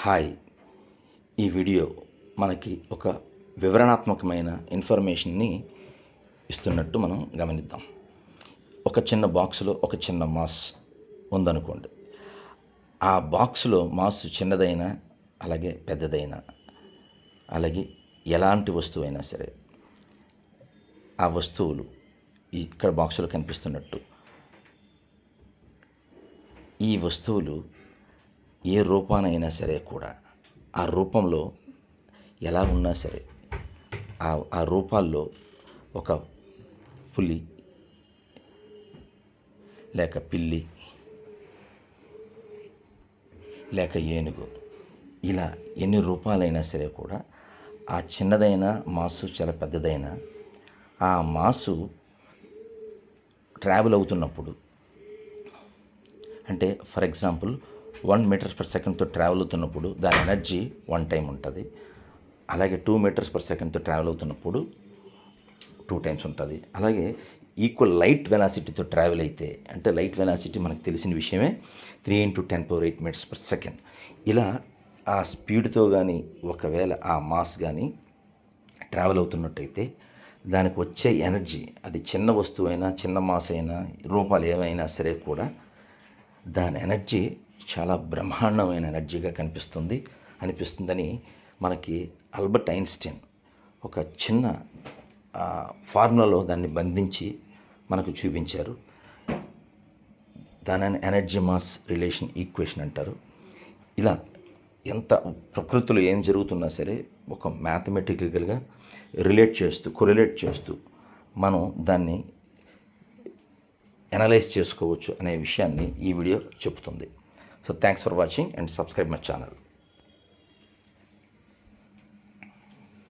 Hi. ఈ video మనకి ఒక వివరణాత్మకమైన ఇన్ఫర్మేషన్ని ఇస్తున్నట్టు మనం గమనిద్దాం. ఒక చిన్న బాక్సులో ఒక చిన్న మాస్ ఉందనుకోండి. ఆ బాక్సులో మాస్ చిన్నదైనా అలాగే పెద్దదైనా అలాగే ఎలాంటి వస్తువైనా సరే ఆ వస్తువులు ఇక్కడ బాక్సులో కనిపిస్తున్నట్టు ఈ వస్తువులు ఏ రూపానైనా సరే కూడా ఆ రూపంలో ఎలా ఉన్నా సరే ఆ రూపాల్లో ఒక పులి లేక పిల్లి లేక ఏనుగు ఇలా ఎన్ని రూపాలైనా సరే కూడా ఆ చిన్నదైన మాసు చాలా పెద్దదైన ఆ మాసు ట్రావెల్ అవుతున్నప్పుడు అంటే ఫర్ ఎగ్జాంపుల్ 1 మీటర్స్ పర్ సెకండ్తో ట్రావెల్ అవుతున్నప్పుడు దాని ఎనర్జీ 1 టైం ఉంటుంది. అలాగే 2 మీటర్స్ పర్ సెకండ్తో ట్రావెల్ అవుతున్నప్పుడు 2 టైమ్స్ ఉంటుంది. అలాగే ఈక్వల్ లైట్ వెలాసిటీతో ట్రావెల్ అయితే అంటే లైట్ వెలాసిటీ మనకు తెలిసిన విషయమే 3 × 10⁸ మీటర్స్ పర్ సెకండ్. ఇలా ఆ స్పీడ్తో కానీ ఒకవేళ ఆ మాస్ కానీ ట్రావెల్ అవుతున్నట్టయితే దానికి వచ్చే ఎనర్జీ అది చిన్న వస్తువైనా చిన్న మాస్ అయినా రూపాలు ఏమైనా సరే కూడా దాని ఎనర్జీ చాలా బ్రహ్మాండమైన ఎనర్జీగా అనిపిస్తుందని మనకి ఆల్బర్ట్ ఐన్స్టీన్ ఒక చిన్న ఫార్ములాలో దాన్ని బంధించి మనకు చూపించారు. దానిని ఎనర్జీ మాస్ రిలేషన్ ఈక్వేషన్ అంటారు. ఇలా ఎంత ప్రకృతిలో ఏం జరుగుతున్నా సరే ఒక మ్యాథమెటికల్గా కొరిలేట్ చేస్తూ మనం దాన్ని అనలైజ్ చేసుకోవచ్చు అనే విషయాన్ని ఈ వీడియో చెప్తుంది. So thanks for watching and subscribe my channel.